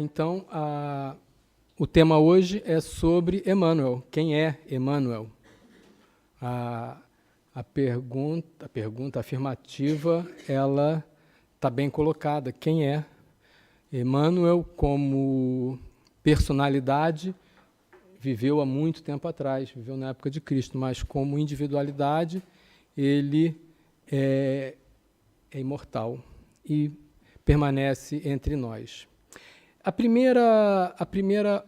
Então, o tema hoje é sobre Emmanuel. Quem é Emmanuel? A pergunta afirmativa, ela está bem colocada. Quem é Emmanuel como personalidade? Viveu há muito tempo atrás, viveu na época de Cristo, mas como individualidade, ele é imortal e permanece entre nós. A primeira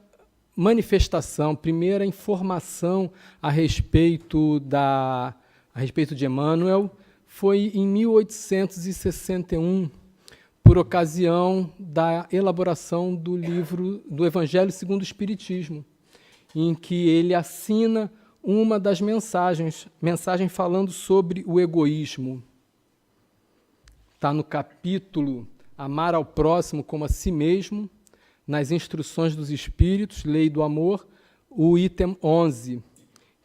manifestação, primeira informação a respeito de Emmanuel foi em 1861, por ocasião da elaboração do livro do Evangelho segundo o Espiritismo, em que ele assina uma das mensagens falando sobre o egoísmo. Está no capítulo Amar ao Próximo como a Si Mesmo, nas Instruções dos Espíritos, Lei do Amor, o item 11,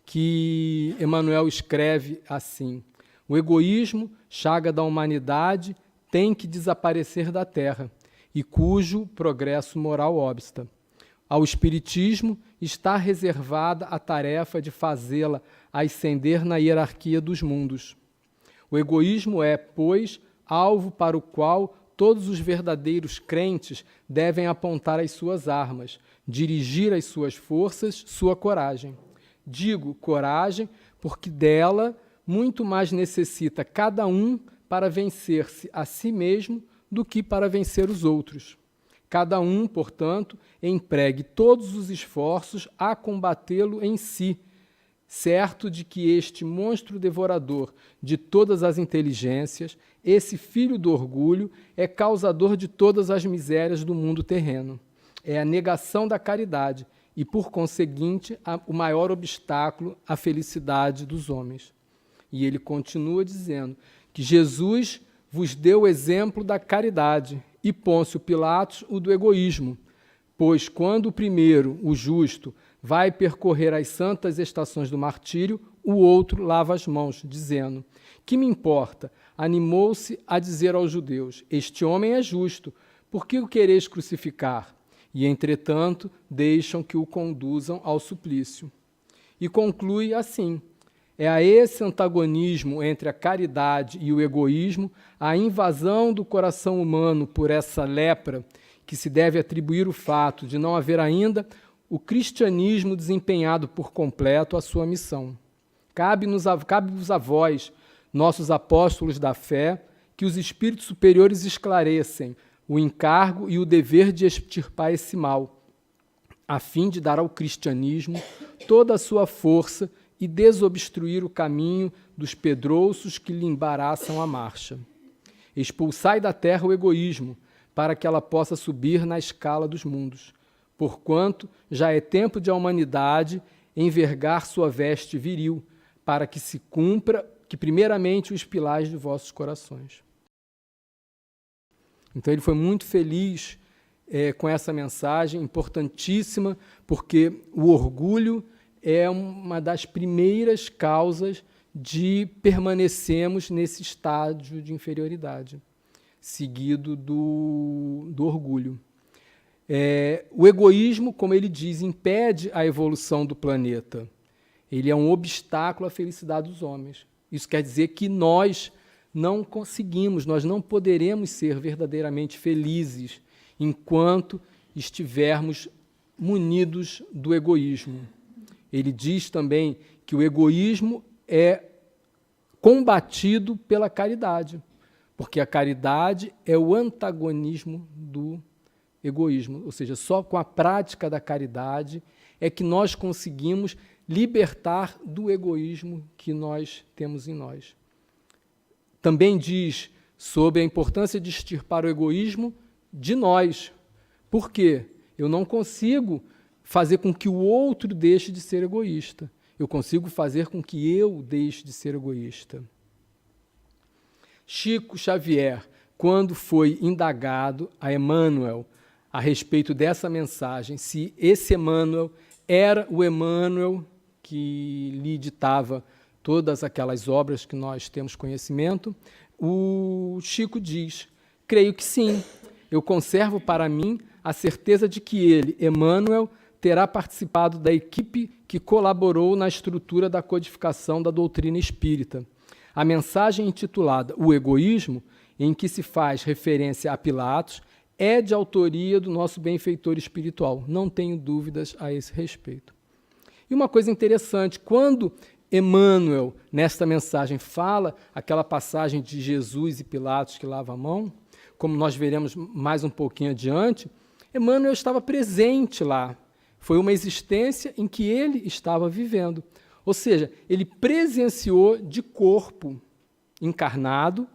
que Emmanuel escreve assim: o egoísmo, chaga da humanidade, tem que desaparecer da Terra, e cujo progresso moral obsta. Ao Espiritismo está reservada a tarefa de fazê-la ascender na hierarquia dos mundos. O egoísmo é, pois, alvo para o qual todos os verdadeiros crentes devem apontar as suas armas, dirigir as suas forças, sua coragem. Digo coragem porque dela muito mais necessita cada um para vencer-se a si mesmo do que para vencer os outros. Cada um, portanto, empregue todos os esforços a combatê-lo em si, certo de que este monstro devorador de todas as inteligências, esse filho do orgulho, é causador de todas as misérias do mundo terreno. É a negação da caridade e, por conseguinte, o maior obstáculo à felicidade dos homens. E ele continua dizendo que Jesus vos deu o exemplo da caridade e Pôncio Pilatos o do egoísmo, pois quando o primeiro, o justo, vai percorrer as santas estações do martírio, o outro lava as mãos, dizendo: que me importa? Animou-se a dizer aos judeus: este homem é justo, por que o quereis crucificar? E, entretanto, deixam que o conduzam ao suplício. E conclui assim: é a esse antagonismo entre a caridade e o egoísmo, a invasão do coração humano por essa lepra, que se deve atribuir o fato de não haver ainda o cristianismo desempenhado por completo a sua missão. Cabe-vos a vós, nossos apóstolos da fé, que os espíritos superiores esclarecem o encargo e o dever de extirpar esse mal, a fim de dar ao cristianismo toda a sua força e desobstruir o caminho dos pedrouços que lhe embaraçam a marcha. Expulsai da terra o egoísmo, para que ela possa subir na escala dos mundos, porquanto já é tempo de a humanidade envergar sua veste viril, para que se cumpra que primeiramente os pilares de vossos corações. Então ele foi muito feliz com essa mensagem, importantíssima, porque o orgulho é uma das primeiras causas de permanecermos nesse estágio de inferioridade, seguido do orgulho. O egoísmo, como ele diz, impede a evolução do planeta. Ele é um obstáculo à felicidade dos homens. Isso quer dizer que nós não conseguimos, nós não poderemos ser verdadeiramente felizes enquanto estivermos munidos do egoísmo. Ele diz também que o egoísmo é combatido pela caridade, porque a caridade é o antagonismo do egoísmo, ou seja, só com a prática da caridade é que nós conseguimos libertar do egoísmo que nós temos em nós. Também diz sobre a importância de extirpar o egoísmo de nós. Por quê? Eu não consigo fazer com que o outro deixe de ser egoísta. Eu consigo fazer com que eu deixe de ser egoísta. Chico Xavier, quando foi indagado a Emmanuel a respeito dessa mensagem, se esse Emmanuel era o Emmanuel que lhe ditava todas aquelas obras que nós temos conhecimento, o Chico diz: creio que sim, eu conservo para mim a certeza de que ele, Emmanuel, terá participado da equipe que colaborou na estrutura da codificação da doutrina espírita. A mensagem intitulada O Egoísmo, em que se faz referência a Pilatos, é de autoria do nosso benfeitor espiritual. Não tenho dúvidas a esse respeito. E uma coisa interessante, quando Emmanuel, nesta mensagem, fala aquela passagem de Jesus e Pilatos que lava a mão, como nós veremos mais um pouquinho adiante, Emmanuel estava presente lá. Foi uma existência em que ele estava vivendo. Ou seja, ele presenciou de corpo encarnado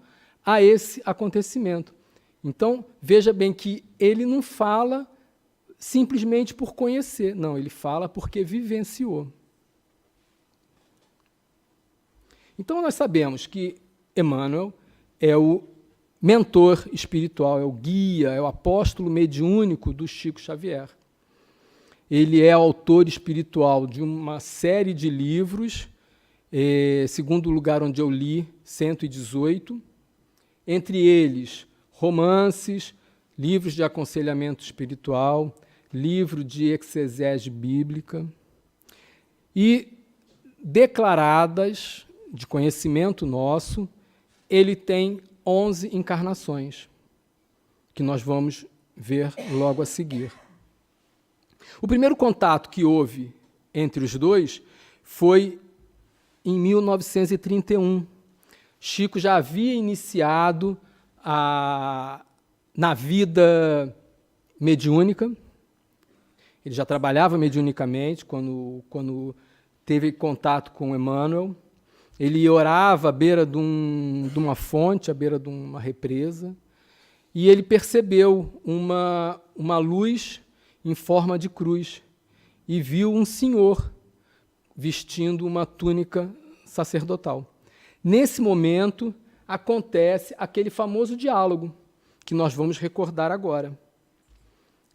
a esse acontecimento. Então, veja bem que ele não fala simplesmente por conhecer, não, ele fala porque vivenciou. Então, nós sabemos que Emmanuel é o mentor espiritual, é o guia, é o apóstolo mediúnico do Chico Xavier. Ele é autor espiritual de uma série de livros, segundo o lugar onde eu li, 118, entre eles romances, livros de aconselhamento espiritual, livro de exegese bíblica, e declaradas, de conhecimento nosso, ele tem 11 encarnações, que nós vamos ver logo a seguir. O primeiro contato que houve entre os dois foi em 1931. Chico já havia iniciado na vida mediúnica, ele já trabalhava mediunicamente quando teve contato com Emmanuel. Ele orava à beira de uma fonte, à beira de uma represa, e ele percebeu uma luz em forma de cruz e viu um senhor vestindo uma túnica sacerdotal. Nesse momento, acontece aquele famoso diálogo que nós vamos recordar agora.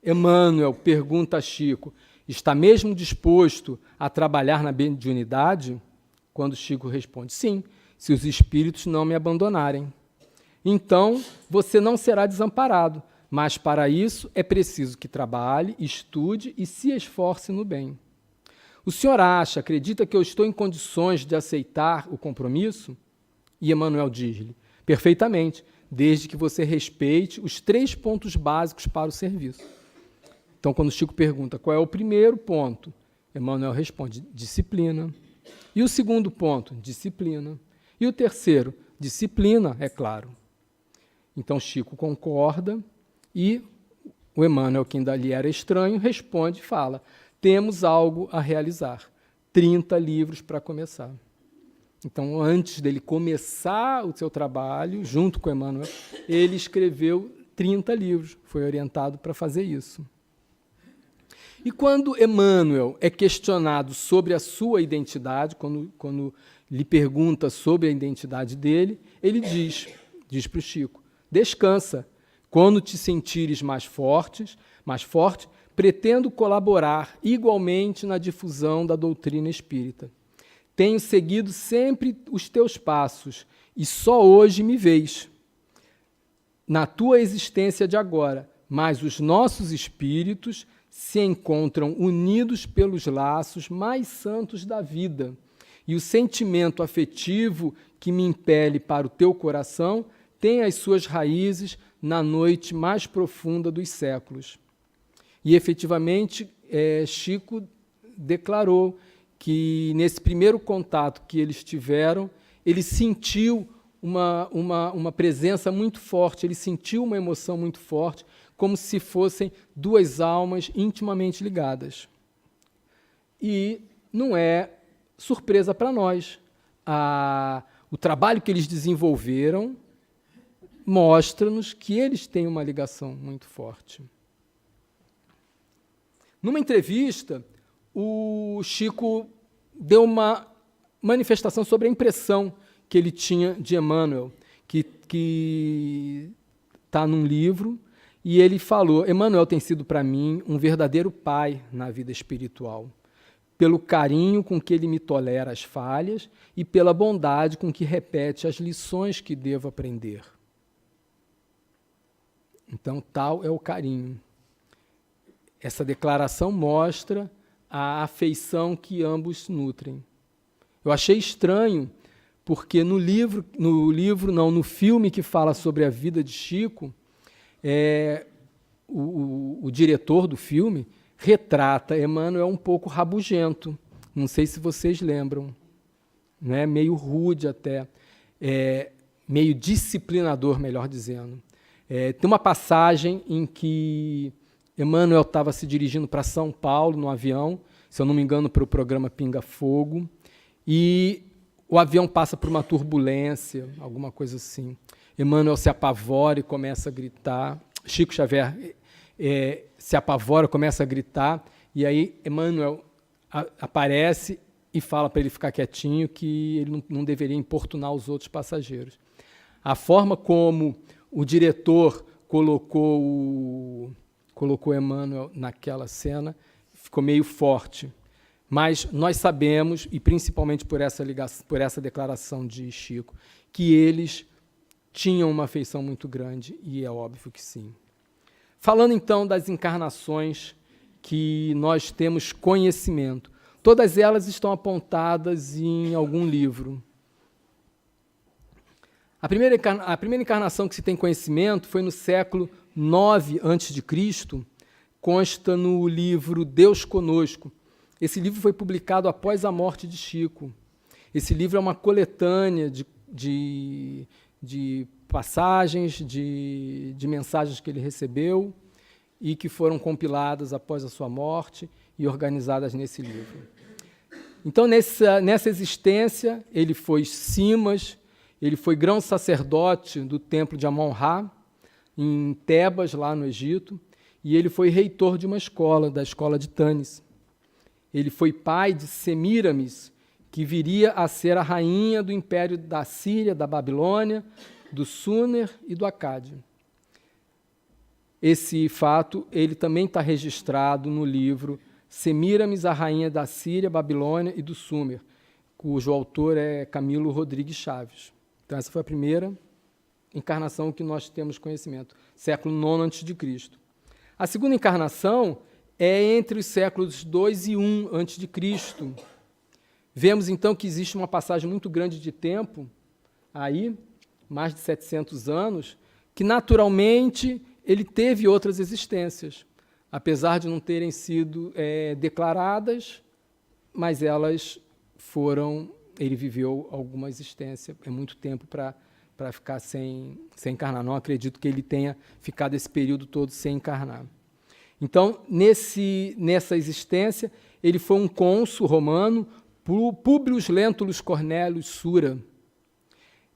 Emmanuel pergunta a Chico, está mesmo disposto a trabalhar na mediunidade? Quando Chico responde, sim, se os espíritos não me abandonarem. Então, você não será desamparado, mas para isso é preciso que trabalhe, estude e se esforce no bem. O senhor acredita que eu estou em condições de aceitar o compromisso? E Emmanuel diz-lhe, perfeitamente, desde que você respeite os 3 pontos básicos para o serviço. Então, quando Chico pergunta qual é o primeiro ponto, Emmanuel responde, disciplina. E o segundo ponto, disciplina. E o terceiro, disciplina, é claro. Então, Chico concorda e o Emmanuel, que ainda lhe era estranho, responde e fala, temos algo a realizar, 30 livros para começar. Então, antes dele começar o seu trabalho, junto com Emmanuel, ele escreveu 30 livros, foi orientado para fazer isso. E quando Emmanuel é questionado sobre a sua identidade, quando lhe pergunta sobre a identidade dele, ele diz para o Chico, descansa, quando te sentires mais forte, pretendo colaborar igualmente na difusão da doutrina espírita. Tenho seguido sempre os teus passos e só hoje me vês. Na tua existência de agora, mas os nossos espíritos se encontram unidos pelos laços mais santos da vida, e o sentimento afetivo que me impele para o teu coração tem as suas raízes na noite mais profunda dos séculos. E, efetivamente, Chico declarou que, nesse primeiro contato que eles tiveram, ele sentiu uma presença muito forte, ele sentiu uma emoção muito forte, como se fossem 2 almas intimamente ligadas. E não é surpresa para nós. O trabalho que eles desenvolveram mostra-nos que eles têm uma ligação muito forte. Numa entrevista, o Chico deu uma manifestação sobre a impressão que ele tinha de Emmanuel, que está num livro, e ele falou, Emmanuel tem sido para mim um verdadeiro pai na vida espiritual, pelo carinho com que ele me tolera as falhas e pela bondade com que repete as lições que devo aprender. Então, tal é o carinho. essa declaração mostra a afeição que ambos nutrem. Eu achei estranho, porque no filme que fala sobre a vida de Chico, o diretor do filme retrata Emmanuel um pouco rabugento. Não sei se vocês lembram, né? Meio rude até, meio disciplinador, melhor dizendo. Tem uma passagem em que Emmanuel estava se dirigindo para São Paulo no avião, se eu não me engano, para o programa Pinga Fogo, e o avião passa por uma turbulência, alguma coisa assim. Emmanuel se apavora e começa a gritar. Chico Xavier se apavora, começa a gritar, e aí Emmanuel aparece e fala para ele ficar quietinho, que ele não deveria importunar os outros passageiros. A forma como o diretor colocou Emmanuel naquela cena ficou meio forte. Mas nós sabemos, e principalmente por essa declaração de Chico, que eles tinham uma afeição muito grande, e é óbvio que sim. Falando então das encarnações que nós temos conhecimento, todas elas estão apontadas em algum livro. A primeira encarnação que se tem conhecimento foi no século IX a.C., consta no livro Deus Conosco. Esse livro foi publicado após a morte de Chico. Esse livro é uma coletânea de passagens, de mensagens que ele recebeu e que foram compiladas após a sua morte e organizadas nesse livro. Então, nessa existência, ele foi Simas, ele foi grão-sacerdote do templo de Amon-Ra, em Tebas, lá no Egito, e ele foi reitor de uma escola, da escola de Tânis. Ele foi pai de Semíramis, que viria a ser a rainha do império da Síria, da Babilônia, do Súmer e do Acádio. Esse fato ele também está registrado no livro Semíramis, a rainha da Síria, Babilônia e do Súmer, cujo autor é Camilo Rodrigues Chaves. Então, essa foi a primeira encarnação que nós temos conhecimento, século IX a.C. A segunda encarnação é entre os séculos 2 e 1 a.C. Vemos, então, que existe uma passagem muito grande de tempo, aí, mais de 700 anos, que, naturalmente, ele teve outras existências, apesar de não terem sido declaradas, mas elas foram... Ele viveu alguma existência, muito tempo para ficar sem encarnar. Não acredito que ele tenha ficado esse período todo sem encarnar. Então, nessa existência, ele foi um cônsul romano, Públio Lentulus Cornelius Sura.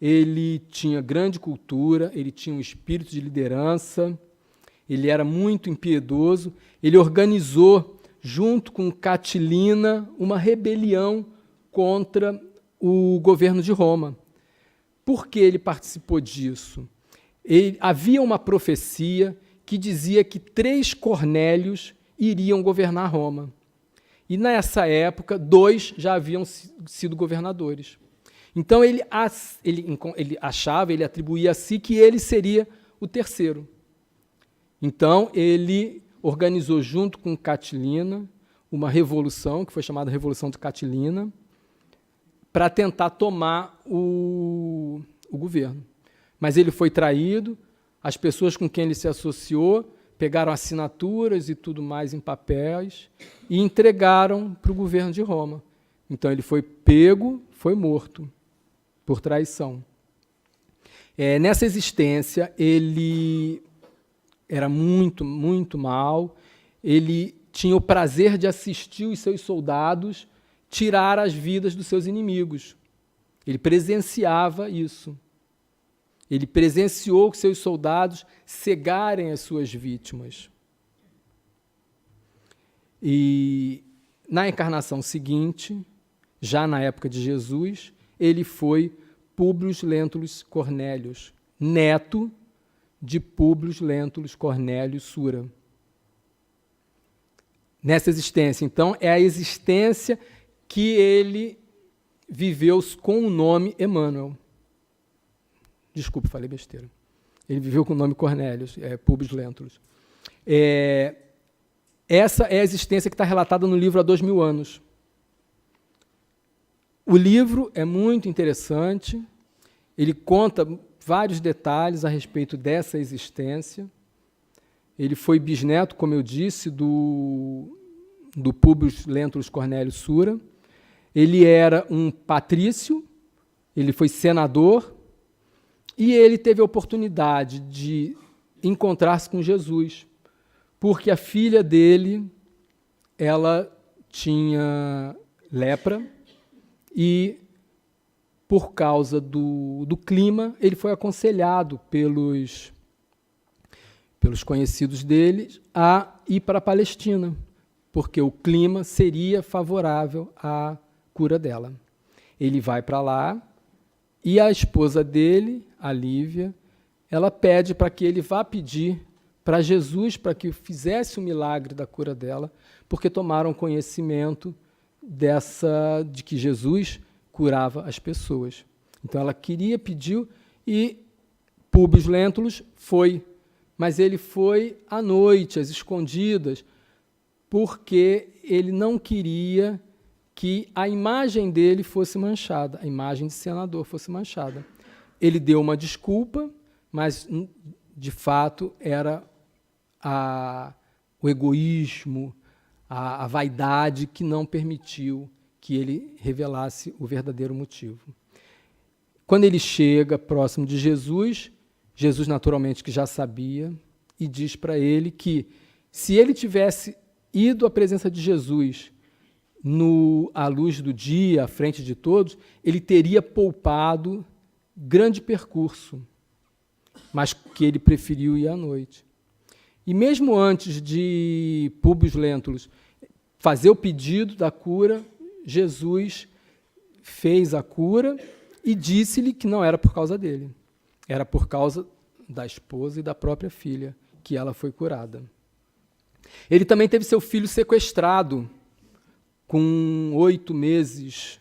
Ele tinha grande cultura, ele tinha um espírito de liderança, ele era muito impiedoso, ele organizou, junto com Catilina, uma rebelião contra o governo de Roma. Por que ele participou disso? Havia uma profecia que dizia que 3 Cornélios iriam governar Roma. E, nessa época, 2 já haviam sido governadores. Então, ele achava, ele atribuía a si que ele seria o terceiro. Então, ele organizou, junto com Catilina, uma revolução, que foi chamada Revolução de Catilina, para tentar tomar o governo. Mas ele foi traído, as pessoas com quem ele se associou pegaram assinaturas e tudo mais em papéis e entregaram para o governo de Roma. Então, ele foi pego, foi morto por traição. Nessa existência, ele era muito, muito mal, ele tinha o prazer de assistir os seus soldados tirar as vidas dos seus inimigos. Ele presenciava isso. Ele presenciou que seus soldados cegarem as suas vítimas. E, na encarnação seguinte, já na época de Jesus, ele foi Públio Lentulus Cornelius, neto de Públio Lentulus Cornelius Sura. Nessa existência, então, é a existência que ele viveu com o nome Emmanuel. Desculpe, falei besteira. Ele viveu com o nome Cornélios, Públio Lentulus. Essa é a existência que está relatada no livro há 2000 anos. O livro é muito interessante, ele conta vários detalhes a respeito dessa existência. Ele foi bisneto, como eu disse, do Públio Lentulus Cornélio Sura. Ele era um patrício, ele foi senador, e ele teve a oportunidade de encontrar-se com Jesus, porque a filha dele, ela tinha lepra, e por causa do clima, ele foi aconselhado pelos conhecidos dele a ir para a Palestina, porque o clima seria favorável à cura dela. Ele vai para lá e a esposa dele, a Lívia, ela pede para que ele vá pedir para Jesus para que fizesse o milagre da cura dela, porque tomaram conhecimento de que Jesus curava as pessoas. Então ela queria, pediu, e Públio Lentulus foi, mas ele foi à noite, às escondidas, porque ele não queria que a imagem dele fosse manchada, a imagem de senador fosse manchada. Ele deu uma desculpa, mas, de fato, era o egoísmo, a vaidade que não permitiu que ele revelasse o verdadeiro motivo. Quando ele chega próximo de Jesus, Jesus naturalmente que já sabia, e diz para ele que se ele tivesse ido à presença de Jesus à luz do dia, à frente de todos, ele teria poupado grande percurso, mas que ele preferiu ir à noite. E mesmo antes de Públio Lentulus fazer o pedido da cura, Jesus fez a cura e disse-lhe que não era por causa dele, era por causa da esposa e da própria filha, que ela foi curada. Ele também teve seu filho sequestrado com 8 meses.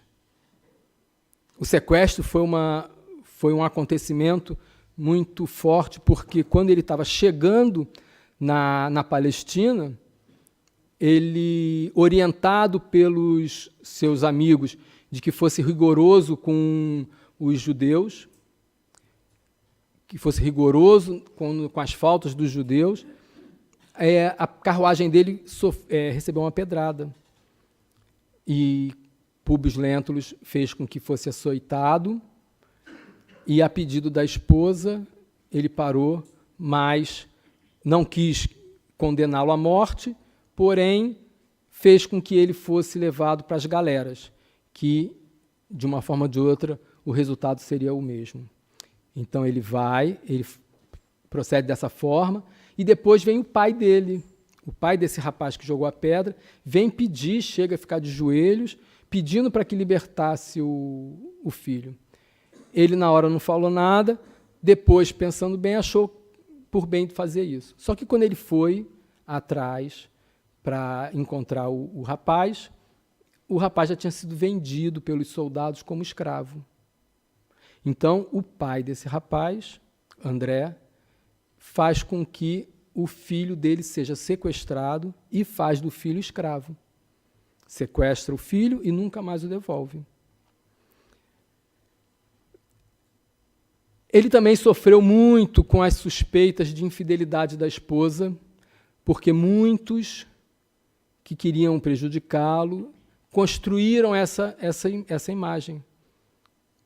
O sequestro foi um acontecimento muito forte, porque quando ele estava chegando na Palestina, ele, orientado pelos seus amigos de que fosse rigoroso com os judeus, que fosse rigoroso com as faltas dos judeus, a carruagem dele recebeu uma pedrada. E Públio Lentulus fez com que fosse açoitado, e a pedido da esposa, ele parou, mas não quis condená-lo à morte, porém fez com que ele fosse levado para as galeras, que, de uma forma ou de outra, o resultado seria o mesmo. Então ele procede dessa forma, e depois vem o pai dele, o pai desse rapaz que jogou a pedra, vem pedir, chega a ficar de joelhos, pedindo para que libertasse o filho. Ele, na hora, não falou nada, depois, pensando bem, achou por bem fazer isso. Só que quando ele foi atrás para encontrar o rapaz já tinha sido vendido pelos soldados como escravo. Então, o pai desse rapaz, André, faz com que o filho dele seja sequestrado e faz do filho escravo. Sequestra o filho e nunca mais o devolve. Ele também sofreu muito com as suspeitas de infidelidade da esposa, porque muitos que queriam prejudicá-lo construíram essa imagem.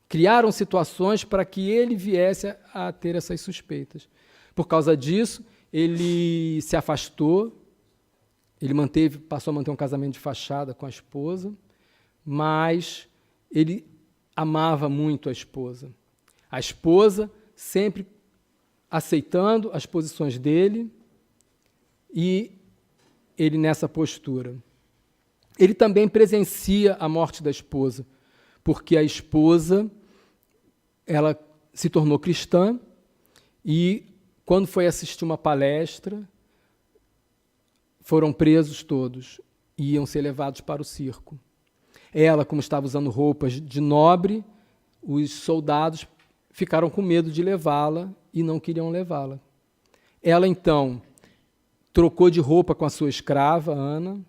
Criaram situações para que ele viesse a ter essas suspeitas. Por causa disso, ele se afastou, ele passou a manter um casamento de fachada com a esposa, mas ele amava muito a esposa. A esposa sempre aceitando as posições dele e ele nessa postura. Ele também presencia a morte da esposa, porque a esposa ela se tornou cristã e, quando foi assistir uma palestra, foram presos todos e iam ser levados para o circo. Ela, como estava usando roupas de nobre, os soldados ficaram com medo de levá-la e não queriam levá-la. Ela, então, trocou de roupa com a sua escrava, Ana.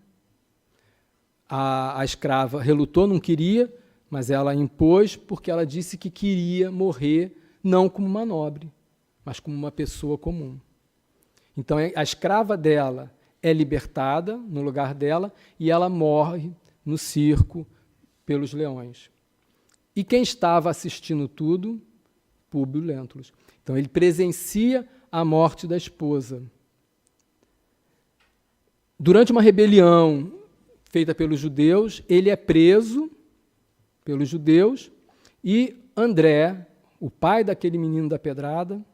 A escrava relutou, não queria, mas ela impôs porque ela disse que queria morrer não como uma nobre, mas como uma pessoa comum. Então, a escrava dela é libertada no lugar dela e ela morre no circo pelos leões. E quem estava assistindo tudo? Públio Lentulus. Então, ele presencia a morte da esposa. Durante uma rebelião feita pelos judeus, ele é preso pelos judeus e André, o pai daquele menino da pedrada,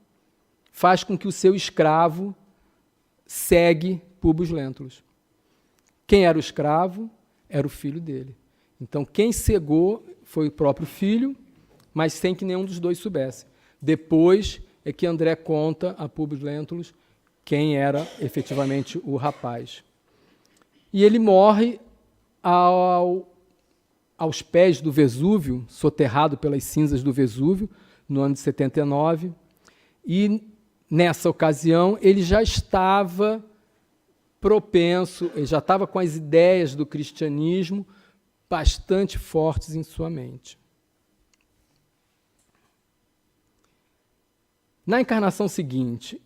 faz com que o seu escravo segue Públio Lentulus. Quem era o escravo? Era o filho dele. Então, quem cegou foi o próprio filho, mas sem que nenhum dos dois soubesse. Depois é que André conta a Públio Lentulus quem era efetivamente o rapaz. E ele morre aos pés do Vesúvio, soterrado pelas cinzas do Vesúvio, no ano de 79, e nessa ocasião ele já estava propenso, ele já estava com as ideias do cristianismo bastante fortes em sua mente. Na encarnação seguinte,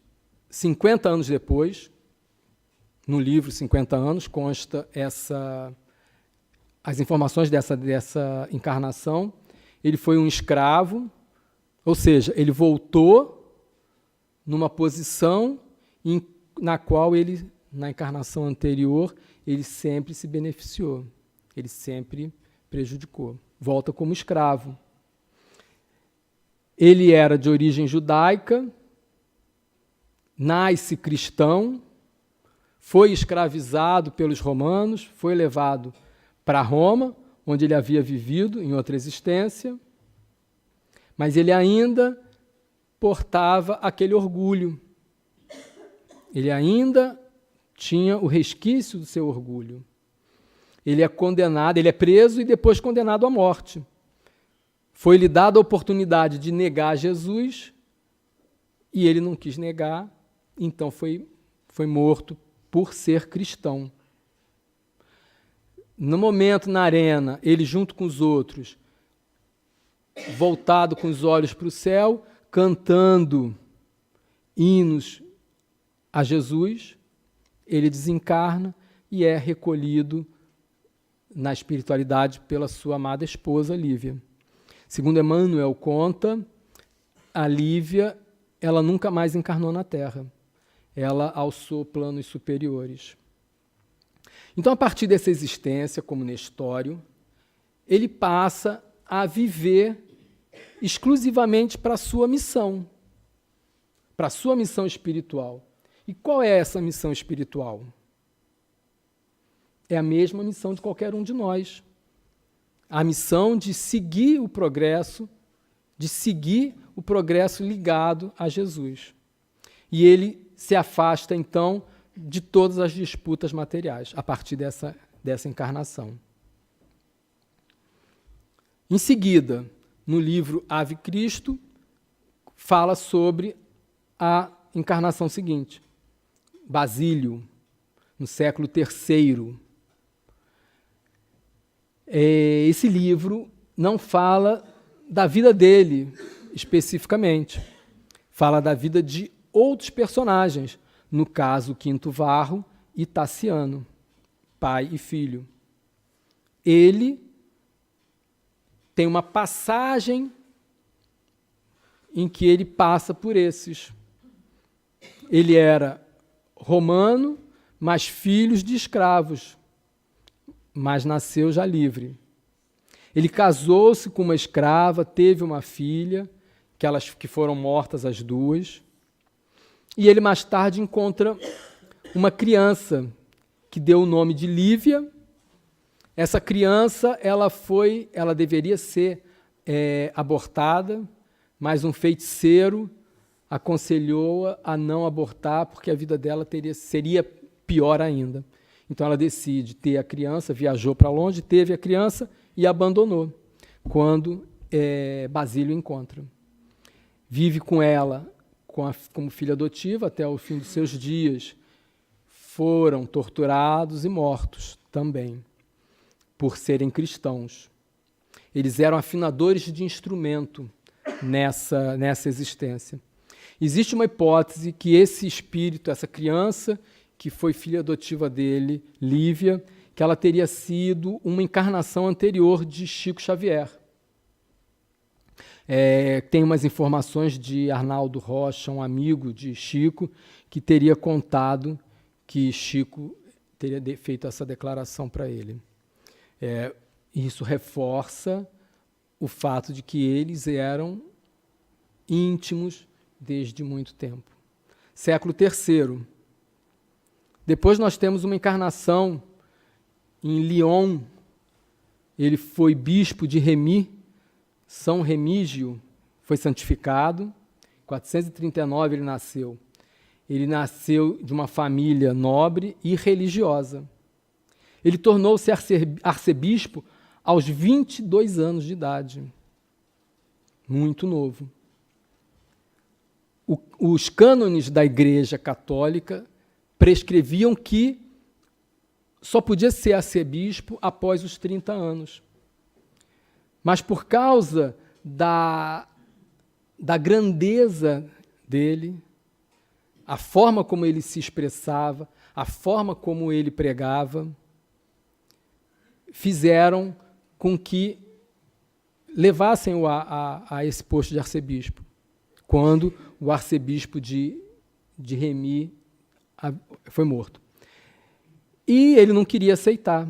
50 anos depois, no livro 50 anos, consta as informações dessa encarnação. Ele foi um escravo, ou seja, ele voltou numa posição na qual ele, na encarnação anterior, ele sempre se beneficiou, ele sempre prejudicou. Volta como escravo. Ele era de origem judaica, nasce cristão, foi escravizado pelos romanos, foi levado para Roma, onde ele havia vivido em outra existência, mas ele ainda portava aquele orgulho. Ele ainda tinha o resquício do seu orgulho. Ele é condenado, ele é preso e depois condenado à morte. Foi-lhe dada a oportunidade de negar Jesus e ele não quis negar, então foi morto por ser cristão. No momento, na arena, ele junto com os outros, voltado com os olhos para o céu, cantando hinos a Jesus, ele desencarna e é recolhido na espiritualidade pela sua amada esposa, Lívia. Segundo Emmanuel conta, a Lívia, ela nunca mais encarnou na Terra. Ela alçou planos superiores. Então, a partir dessa existência como Nestório, ele passa a viver exclusivamente para a sua missão espiritual. E qual é essa missão espiritual? É a mesma missão de qualquer um de nós. A missão de seguir o progresso, ligado a Jesus. E ele se afasta, então, de todas as disputas materiais, a partir dessa encarnação. Em seguida, no livro Ave Cristo, fala sobre a encarnação seguinte, Basílio, no século III. Esse livro não fala da vida dele, especificamente. Fala da vida de outros personagens, no caso, Quinto Varro e Tassiano, pai e filho. Ele tem uma passagem em que ele passa por esses. Ele era romano, mas filho de escravos, mas nasceu já livre. Ele casou-se com uma escrava, teve uma filha, que foram mortas as duas, e ele mais tarde encontra uma criança que deu o nome de Lívia. Essa criança, ela deveria ser abortada, mas um feiticeiro aconselhou-a a não abortar, porque a vida dela seria pior ainda. Então ela decide ter a criança, viajou para longe, teve a criança e abandonou, quando Basílio encontra. Vive com ela como filha adotiva até o fim dos seus dias. foram torturados e mortos também, por serem cristãos. Eles eram afinadores de instrumento nessa existência. Existe uma hipótese que esse espírito, essa criança, que foi filha adotiva dele, Lívia, que ela teria sido uma encarnação anterior de Chico Xavier. Tem umas informações de Arnaldo Rocha, um amigo de Chico, que teria contado que Chico teria feito essa declaração para ele. Isso reforça o fato de que eles eram íntimos desde muito tempo. Século III. Depois nós temos uma encarnação em Lyon. Ele foi bispo de Remy. São Remígio foi santificado. Em 439 ele nasceu. Ele nasceu de uma família nobre e religiosa. Ele tornou-se arcebispo aos 22 anos de idade. Muito novo. Os cânones da Igreja Católica prescreviam que só podia ser arcebispo após os 30 anos. Mas por causa da grandeza dele, a forma como ele se expressava, a forma como ele pregava, fizeram com que levassem-o a esse posto de arcebispo, quando o arcebispo de Remy foi morto. E ele não queria aceitar,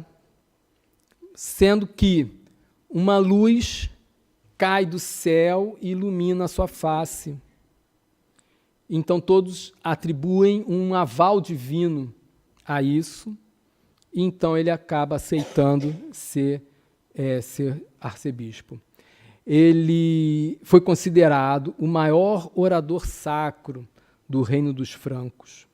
sendo que uma luz cai do céu e ilumina a sua face. Então todos atribuem um aval divino a isso, e então ele acaba aceitando ser arcebispo. Ele foi considerado o maior orador sacro do Reino dos Francos.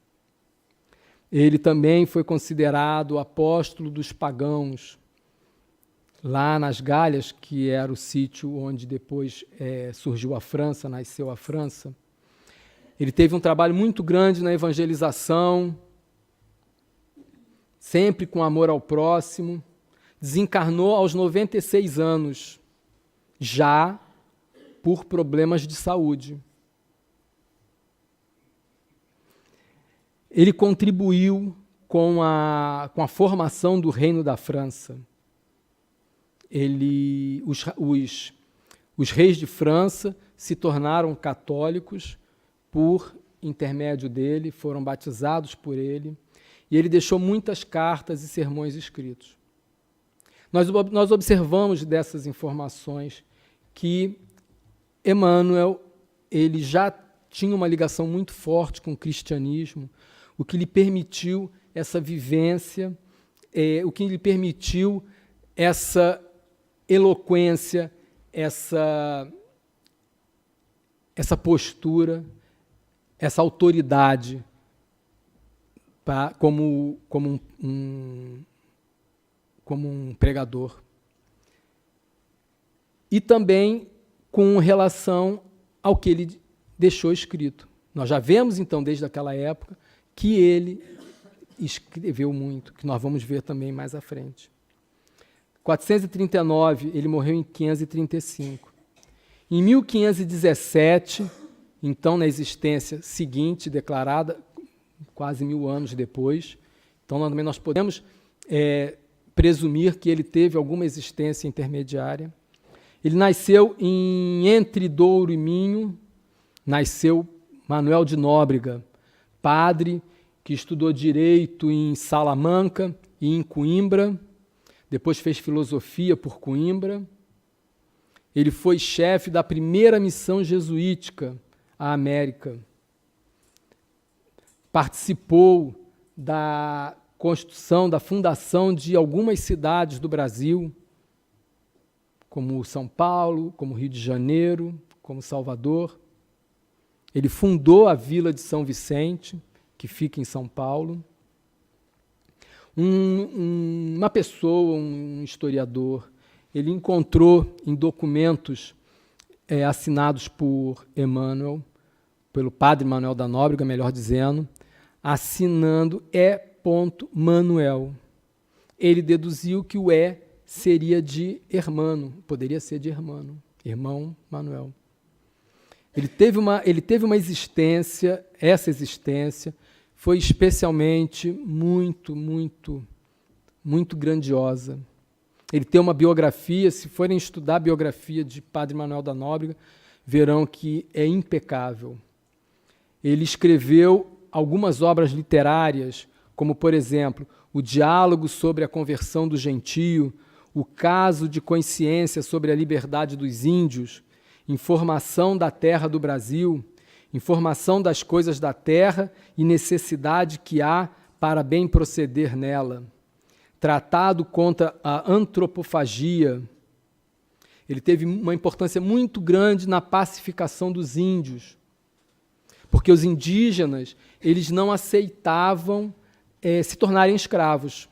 Ele também foi considerado o apóstolo dos pagãos, lá nas Galhas, que era o sítio onde depois surgiu a França, nasceu a França. Ele teve um trabalho muito grande na evangelização, sempre com amor ao próximo. Desencarnou aos 96 anos, já por problemas de saúde. Ele contribuiu com a formação do Reino da França. Os reis de França se tornaram católicos por intermédio dele, foram batizados por ele, e ele deixou muitas cartas e sermões escritos. Nós observamos dessas informações que Emmanuel ele já tinha uma ligação muito forte com o cristianismo, o que lhe permitiu essa vivência, o que lhe permitiu essa eloquência, essa postura, essa autoridade como um pregador. E também com relação ao que ele deixou escrito. Nós já vemos, então, desde aquela época, que ele escreveu muito, que nós vamos ver também mais à frente. 439, ele morreu em 535. Em 1517, então, na existência seguinte, declarada, quase 1000 anos depois, então também nós podemos presumir que ele teve alguma existência intermediária. Ele nasceu entre Douro e Minho, nasceu Manuel de Nóbrega, padre que estudou Direito em Salamanca e em Coimbra, depois fez filosofia por Coimbra. Ele foi chefe da primeira missão jesuítica à América. Participou da construção, da fundação de algumas cidades do Brasil, como São Paulo, como Rio de Janeiro, como Salvador. Ele fundou a Vila de São Vicente, que fica em São Paulo. Uma pessoa, um historiador, ele encontrou em documentos assinados por Emmanuel, pelo padre Manuel da Nóbrega, melhor dizendo, assinando, Manuel. Ele deduziu que o seria de hermano, poderia ser de hermano, irmão Manuel. Ele teve uma existência, essa existência foi especialmente muito grandiosa. Ele tem uma biografia, se forem estudar a biografia de Padre Manuel da Nóbrega, verão que é impecável. Ele escreveu algumas obras literárias, como, por exemplo, o Diálogo sobre a Conversão do Gentio, o Caso de Consciência sobre a Liberdade dos Índios, Informação da Terra do Brasil, Informação das Coisas da Terra e Necessidade que há para bem proceder nela, Tratado contra a Antropofagia. Ele teve uma importância muito grande na pacificação dos índios, porque os indígenas eles não aceitavam se tornarem escravos.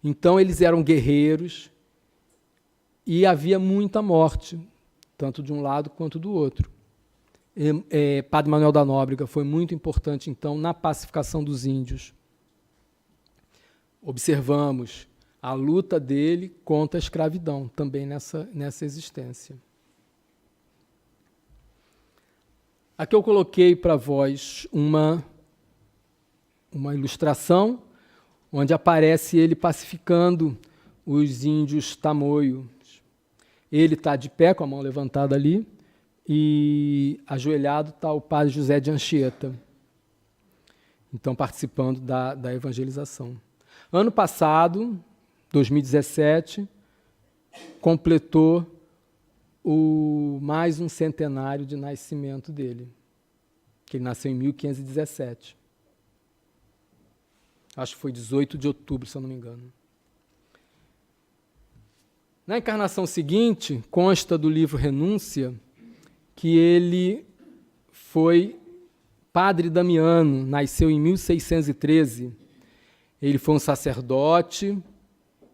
Então, eles eram guerreiros e havia muita morte, tanto de um lado quanto do outro. Padre Manuel da Nóbrega foi muito importante, então, na pacificação dos índios. Observamos a luta dele contra a escravidão, também nessa existência. Aqui eu coloquei para vós uma ilustração onde aparece ele pacificando os índios tamoios. Ele está de pé, com a mão levantada ali, e ajoelhado está o padre José de Anchieta, então participando da evangelização. Ano passado, 2017, completou mais um centenário de nascimento dele, que ele nasceu em 1517. Acho que foi 18 de outubro, se eu não me engano. Na encarnação seguinte, consta do livro Renúncia que ele foi padre Damiano, nasceu em 1613. Ele foi um sacerdote.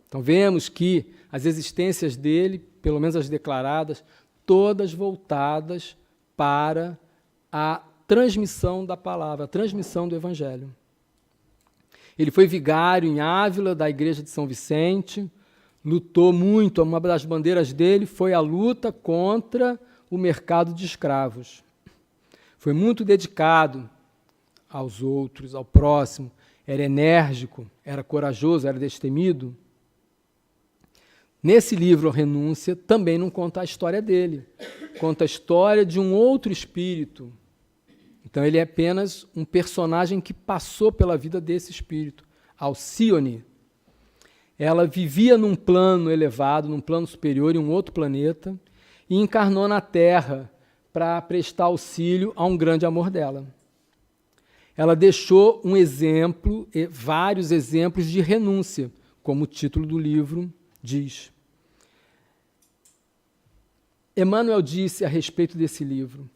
Então, vemos que as existências dele, pelo menos as declaradas, todas voltadas para a transmissão da palavra, a transmissão do Evangelho. Ele foi vigário em Ávila, da Igreja de São Vicente, lutou muito, uma das bandeiras dele foi a luta contra o mercado de escravos. Foi muito dedicado aos outros, ao próximo, era enérgico, era corajoso, era destemido. Nesse livro, A Renúncia, também não conta a história dele, conta a história de um outro espírito. Então, ele é apenas um personagem que passou pela vida desse espírito, Alcione. Ela vivia num plano elevado, num plano superior, em um outro planeta, e encarnou na Terra para prestar auxílio a um grande amor dela. Ela deixou um exemplo, vários exemplos de renúncia, como o título do livro diz. Emmanuel disse a respeito desse livro: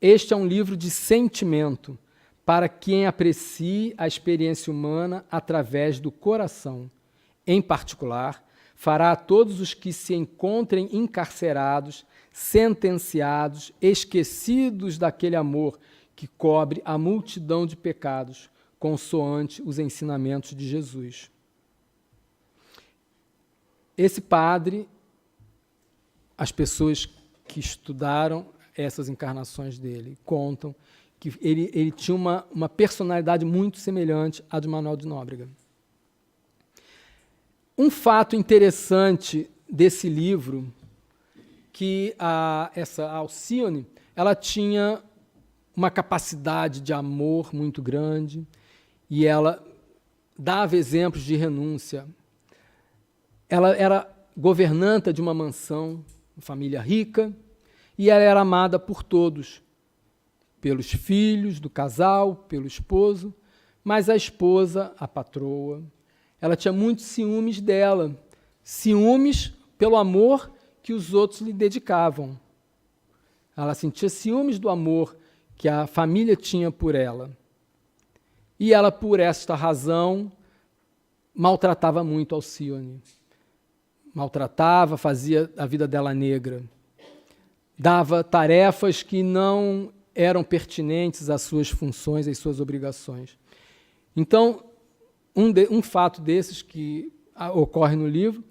este é um livro de sentimento para quem aprecie a experiência humana através do coração. Em particular, fará a todos os que se encontrem encarcerados, sentenciados, esquecidos daquele amor que cobre a multidão de pecados, consoante os ensinamentos de Jesus. Esse padre, as pessoas que estudaram essas encarnações dele contam que ele tinha uma personalidade muito semelhante à de Manuel de Nóbrega. Um fato interessante desse livro, que essa Alcione, ela tinha uma capacidade de amor muito grande e ela dava exemplos de renúncia. Ela era governanta de uma mansão, uma família rica, e ela era amada por todos, pelos filhos do casal, pelo esposo, mas a esposa, a patroa, ela tinha muitos ciúmes dela, ciúmes pelo amor que os outros lhe dedicavam. Ela sentia ciúmes do amor que a família tinha por ela. E ela, por esta razão, maltratava muito Alcione. Maltratava, fazia a vida dela negra. Dava tarefas que não eram pertinentes às suas funções, às suas obrigações. Então, um fato desses que ocorre no livro,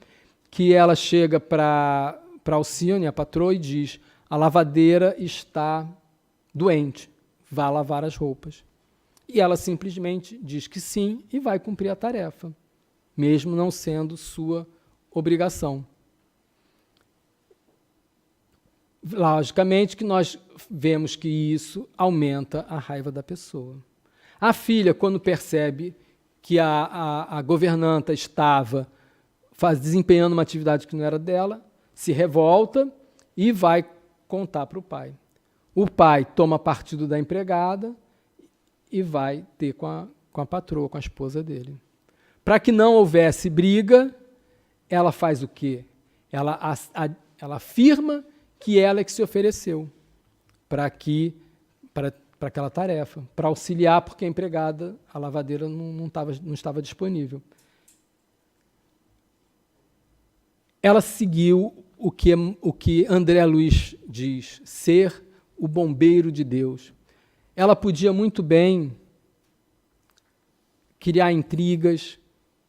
que ela chega para Alcione, a patroa, e diz: a lavadeira está doente, vá lavar as roupas. E ela simplesmente diz que sim e vai cumprir a tarefa, mesmo não sendo sua obrigação. Logicamente que nós vemos que isso aumenta a raiva da pessoa. A filha, quando percebe que a governanta estava desempenhando uma atividade que não era dela, se revolta e vai contar para o pai. O pai toma partido da empregada e vai ter com a patroa, com a esposa dele. Para que não houvesse briga, ela faz o quê? Ela afirma que ela é que se ofereceu para aquela tarefa, para auxiliar, porque a empregada, a lavadeira, não estava disponível. Ela seguiu o que André Luiz diz, ser o bombeiro de Deus. Ela podia muito bem criar intrigas,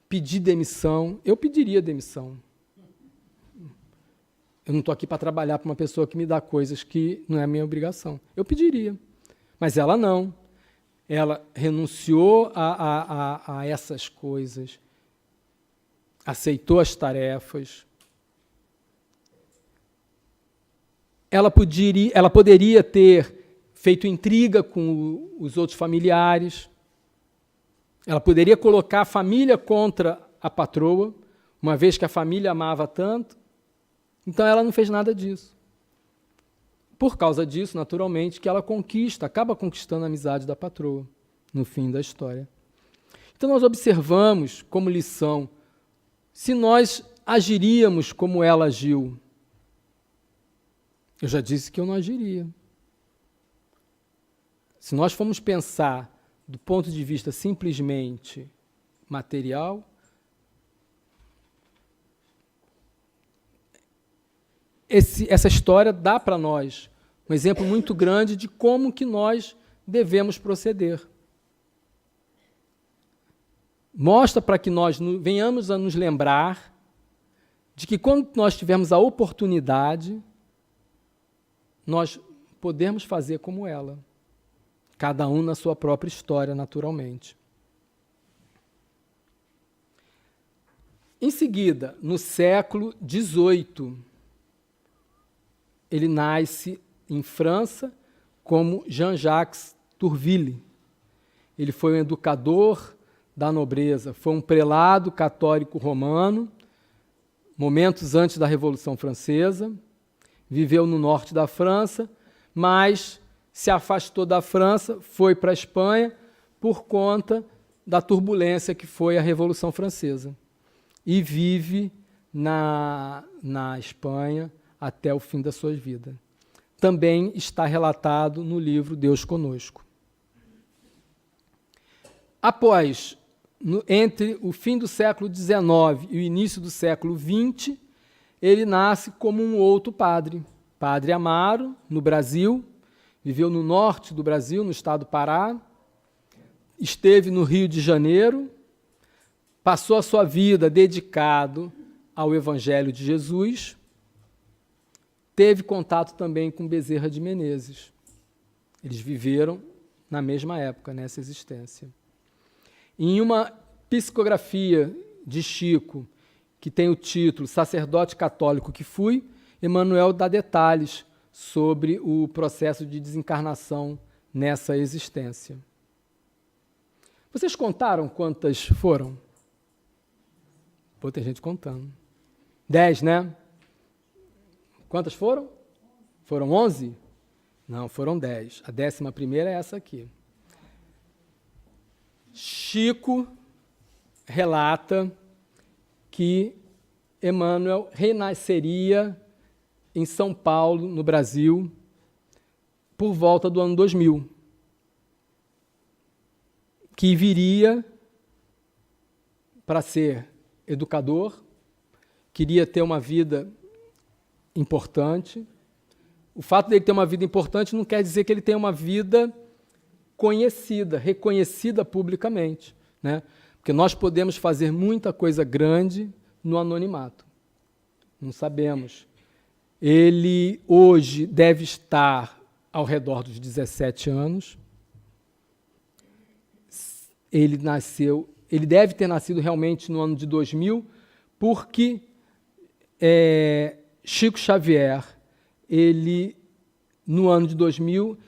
pedir demissão. Eu pediria demissão. Eu não estou aqui para trabalhar para uma pessoa que me dá coisas que não é minha obrigação. Eu pediria. Mas ela não. Ela renunciou a essas coisas, aceitou as tarefas. Ela poderia ter feito intriga com os outros familiares. Ela poderia colocar a família contra a patroa, uma vez que a família amava tanto. Então, ela não fez nada disso. Por causa disso, naturalmente, que ela acaba conquistando a amizade da patroa, no fim da história. Então, nós observamos, como lição, se nós agiríamos como ela agiu. Eu já disse que eu não agiria. Se nós formos pensar do ponto de vista simplesmente material, essa história dá para nós um exemplo muito grande de como que nós devemos proceder. Mostra para que nós venhamos a nos lembrar de que quando nós tivermos a oportunidade, nós podemos fazer como ela, cada um na sua própria história, naturalmente. Em seguida, no século XVIII, ele nasce em França como Jean-Jacques Tourville. Ele foi um educador da nobreza, foi um prelado católico romano, momentos antes da Revolução Francesa, viveu no norte da França, mas se afastou da França, foi para a Espanha por conta da turbulência que foi a Revolução Francesa. E vive na Espanha até o fim da sua vida. Também está relatado no livro Deus Conosco. Após, entre o fim do século XIX e o início do século XX, ele nasce como um outro padre, Padre Amaro, no Brasil, viveu no norte do Brasil, no estado do Pará, esteve no Rio de Janeiro, passou a sua vida dedicado ao Evangelho de Jesus, teve contato também com Bezerra de Menezes. Eles viveram na mesma época, nessa existência. Em uma psicografia de Chico, que tem o título Sacerdote Católico que Fui, Emmanuel dá detalhes sobre o processo de desencarnação nessa existência. Vocês contaram quantas foram? Pô, tem gente contando. 10, né? Quantas foram? Foram 11? Não, foram 10. A 11ª é essa aqui. Chico relata que Emmanuel renasceria em São Paulo, no Brasil, por volta do ano 2000, que viria para ser educador, queria ter uma vida importante. O fato de ele ter uma vida importante não quer dizer que ele tenha uma vida conhecida, reconhecida publicamente, né? Porque nós podemos fazer muita coisa grande no anonimato. Não sabemos. Ele hoje deve estar ao redor dos 17 anos. Ele deve ter nascido realmente no ano de 2000, porque Chico Xavier, no ano de 2000,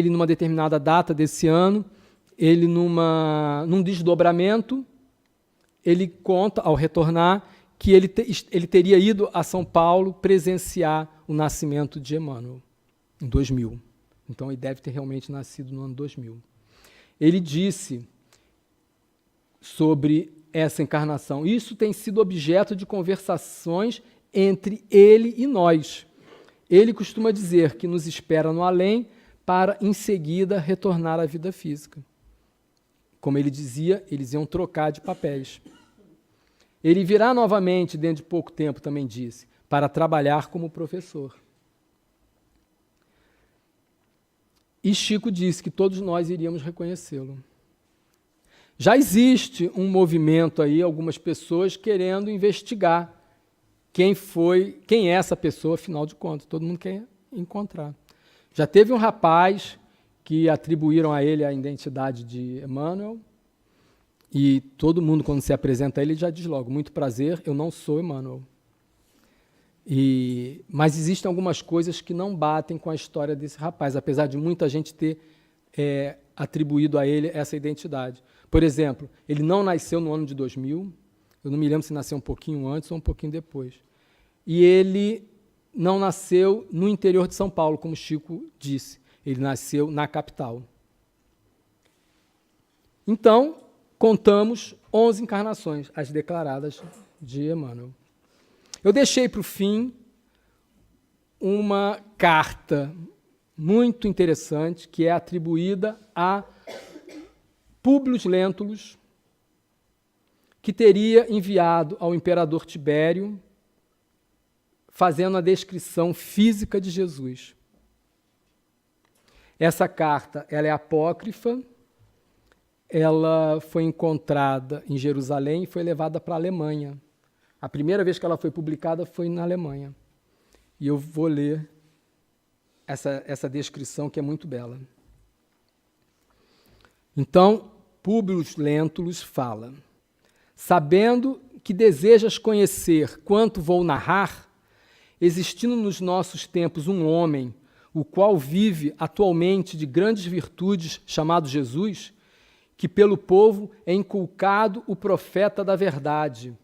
numa determinada data desse ano, num desdobramento, ele conta, ao retornar, que ele teria ido a São Paulo presenciar o nascimento de Emmanuel, em 2000. Então, ele deve ter realmente nascido no ano 2000. Ele disse sobre essa encarnação: isso tem sido objeto de conversações entre ele e nós. Ele costuma dizer que nos espera no além para, em seguida, retornar à vida física. Como ele dizia, eles iam trocar de papéis. Ele virá novamente, dentro de pouco tempo, também disse, para trabalhar como professor. E Chico disse que todos nós iríamos reconhecê-lo. Já existe um movimento aí, algumas pessoas querendo investigar quem é essa pessoa, afinal de contas, todo mundo quer encontrar. Já teve um rapaz que atribuíram a ele a identidade de Emmanuel, e todo mundo, quando se apresenta a ele, já diz logo: muito prazer, eu não sou Emmanuel. Mas existem algumas coisas que não batem com a história desse rapaz, apesar de muita gente ter atribuído a ele essa identidade. Por exemplo, ele não nasceu no ano de 2000, eu não me lembro se nasceu um pouquinho antes ou um pouquinho depois. E ele não nasceu no interior de São Paulo, como Chico disse, ele nasceu na capital. Então, contamos 11 encarnações, as declaradas de Emmanuel. Eu deixei para o fim uma carta muito interessante que é atribuída a Públio Lentulus, que teria enviado ao imperador Tibério, fazendo a descrição física de Jesus. Essa carta, ela é apócrifa, ela foi encontrada em Jerusalém e foi levada para a Alemanha. A primeira vez que ela foi publicada foi na Alemanha. E eu vou ler essa descrição, que é muito bela. Então, Públio Lentulus fala: sabendo que desejas conhecer quanto vou narrar, existindo nos nossos tempos um homem, o qual vive atualmente de grandes virtudes, chamado Jesus, que pelo povo é inculcado o profeta da verdade,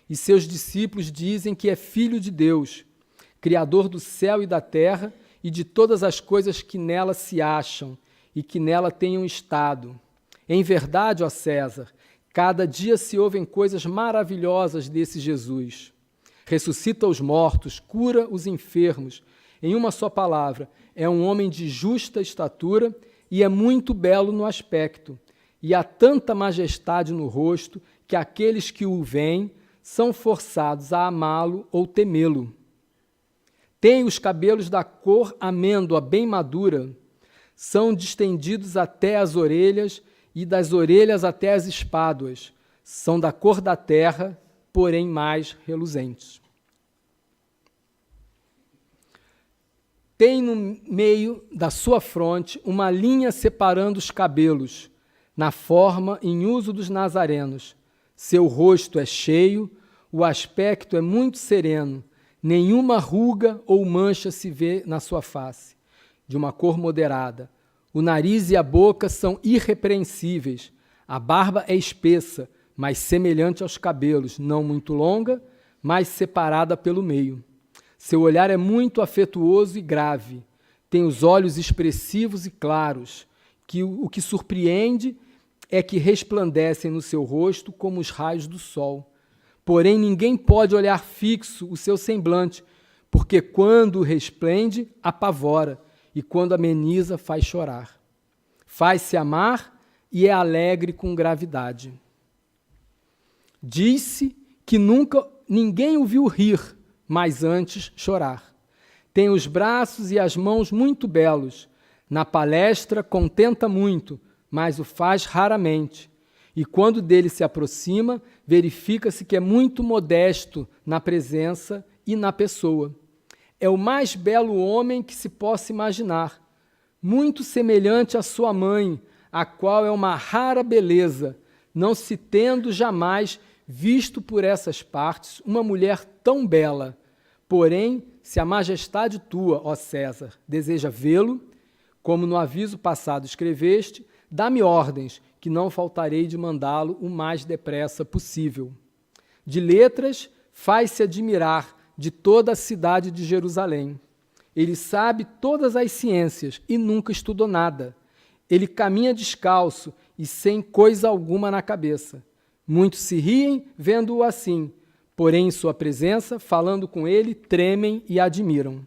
e seus discípulos dizem que é filho de Deus, criador do céu e da terra e de todas as coisas que nela se acham e que nela tenham estado. Em verdade, ó César, cada dia se ouvem coisas maravilhosas desse Jesus. Ressuscita os mortos, cura os enfermos. Em uma só palavra, é um homem de justa estatura e é muito belo no aspecto. E há tanta majestade no rosto que aqueles que o veem são forçados a amá-lo ou temê-lo. Tem os cabelos da cor amêndoa bem madura, são distendidos até as orelhas e das orelhas até as espáduas, são da cor da terra, porém mais reluzentes. Tem no meio da sua fronte uma linha separando os cabelos, na forma em uso dos nazarenos. Seu rosto é cheio, o aspecto é muito sereno, nenhuma ruga ou mancha se vê na sua face, de uma cor moderada. O nariz e a boca são irrepreensíveis, a barba é espessa, mas semelhante aos cabelos, não muito longa, mas separada pelo meio. Seu olhar é muito afetuoso e grave, tem os olhos expressivos e claros, que o que surpreende é que resplandecem no seu rosto como os raios do sol. Porém, ninguém pode olhar fixo o seu semblante, porque quando resplende, apavora, e quando ameniza, faz chorar. Faz-se amar e é alegre com gravidade. Diz-se que nunca ninguém o viu rir, mas antes chorar. Tem os braços e as mãos muito belos. Na palestra contenta muito, mas o faz raramente. e quando dele se aproxima, verifica-se que é muito modesto na presença e na pessoa. É o mais belo homem que se possa imaginar, muito semelhante à sua mãe, a qual é uma rara beleza, não se tendo jamais visto por essas partes uma mulher tão bela. Porém, se a majestade tua, ó César, deseja vê-lo, como no aviso passado escreveste, dá-me ordens, que não faltarei de mandá-lo o mais depressa possível. De letras, faz-se admirar de toda a cidade de Jerusalém. Ele sabe todas as ciências e nunca estudou nada. Ele caminha descalço e sem coisa alguma na cabeça. Muitos se riem vendo-o assim, porém, em sua presença, falando com ele, tremem e admiram.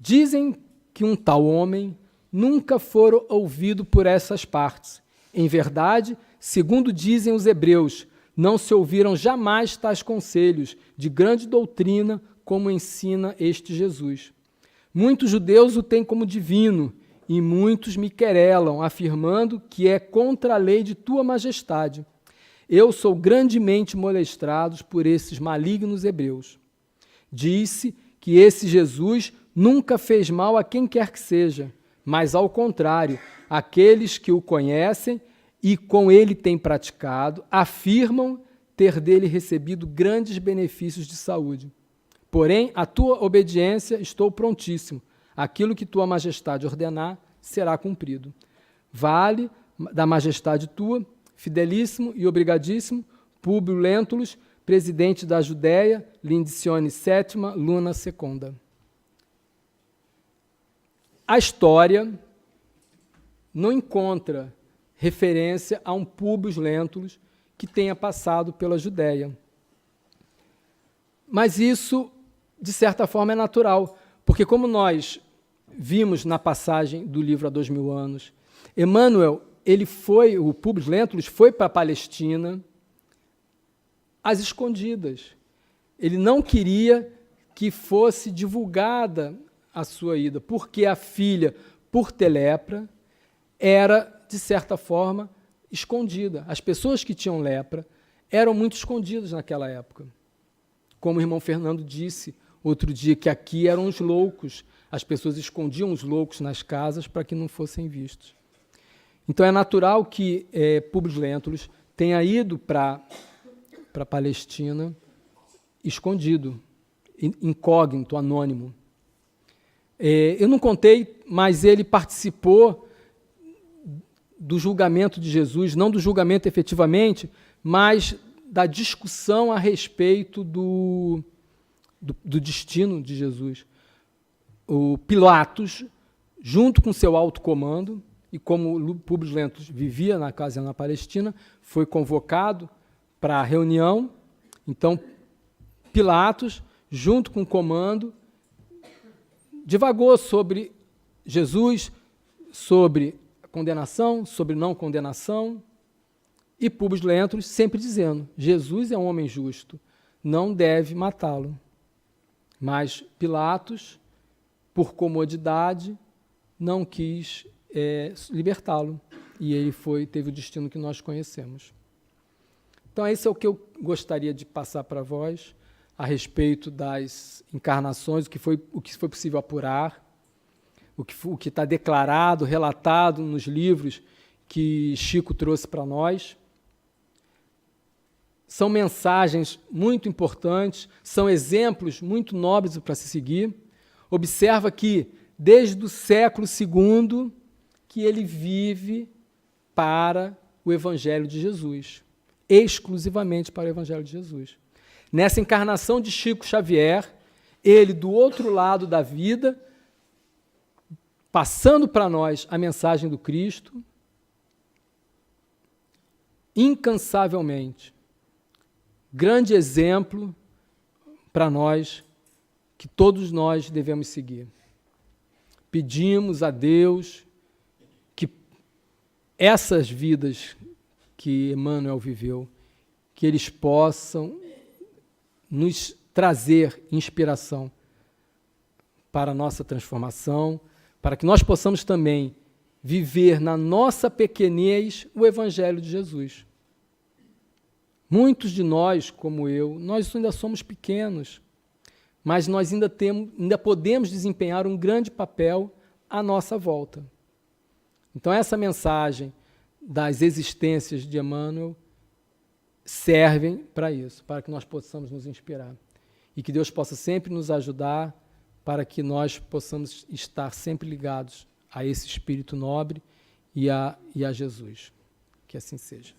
Dizem que um tal homem nunca fora ouvido por essas partes. Em verdade, segundo dizem os hebreus, não se ouviram jamais tais conselhos de grande doutrina como ensina este Jesus. Muitos judeus o têm como divino, e muitos me querelam, afirmando que é contra a lei de tua majestade. Eu sou grandemente molestado por esses malignos hebreus. Disse que esse Jesus nunca fez mal a quem quer que seja, mas, ao contrário, aqueles que o conhecem e com ele têm praticado, afirmam ter dele recebido grandes benefícios de saúde. Porém, a tua obediência estou prontíssimo. Aquilo que tua majestade ordenar será cumprido. Vale da majestade tua, fidelíssimo e obrigadíssimo, Públio Lentulus, presidente da Judéia, Lindicione sétima, Luna secunda. A história não encontra referência a um Públio Lentulus que tenha passado pela Judéia. Mas isso, de certa forma, é natural, porque como nós vimos na passagem do livro há 2000 anos, Emmanuel, o Públio Lentulus foi para a Palestina às escondidas. Ele não queria que fosse divulgada a sua ida, porque a filha, por ter lepra, era, de certa forma, escondida. As pessoas que tinham lepra eram muito escondidas naquela época. Como o irmão Fernando disse outro dia, que aqui eram os loucos. As pessoas escondiam os loucos nas casas para que não fossem vistos. Então é natural que Públio Lentulus tenha ido para a Palestina escondido, incógnito, anônimo. Eu não contei, mas ele participou do julgamento de Jesus, não do julgamento efetivamente, mas da discussão a respeito do destino de Jesus. O Pilatos, junto com seu alto comando, e como Públio Lentulus vivia na casa na Palestina, foi convocado para a reunião. Então, Pilatos, junto com o comando, divagou sobre Jesus, sobre condenação, sobre não condenação, e Públio Lentulus sempre dizendo, Jesus é um homem justo, não deve matá-lo. Mas Pilatos, por comodidade, não quis libertá-lo, e ele teve o destino que nós conhecemos. Então, esse é o que eu gostaria de passar para vós, a respeito das encarnações, o que foi possível apurar, o que está declarado, relatado nos livros que Chico trouxe para nós. São mensagens muito importantes, são exemplos muito nobres para se seguir. Observa que, desde o século II, que ele vive para o Evangelho de Jesus, exclusivamente para o Evangelho de Jesus. Nessa encarnação de Chico Xavier, ele, do outro lado da vida, passando para nós a mensagem do Cristo, incansavelmente. Grande exemplo para nós, que todos nós devemos seguir. Pedimos a Deus que essas vidas que Emmanuel viveu, que eles possam nos trazer inspiração para a nossa transformação, para que nós possamos também viver na nossa pequenez o Evangelho de Jesus. Muitos de nós, como eu, nós ainda somos pequenos, mas nós ainda podemos desempenhar um grande papel à nossa volta. Então, essa mensagem das existências de Emmanuel servem para isso, para que nós possamos nos inspirar. E que Deus possa sempre nos ajudar para que nós possamos estar sempre ligados a esse espírito nobre e a Jesus. Que assim seja.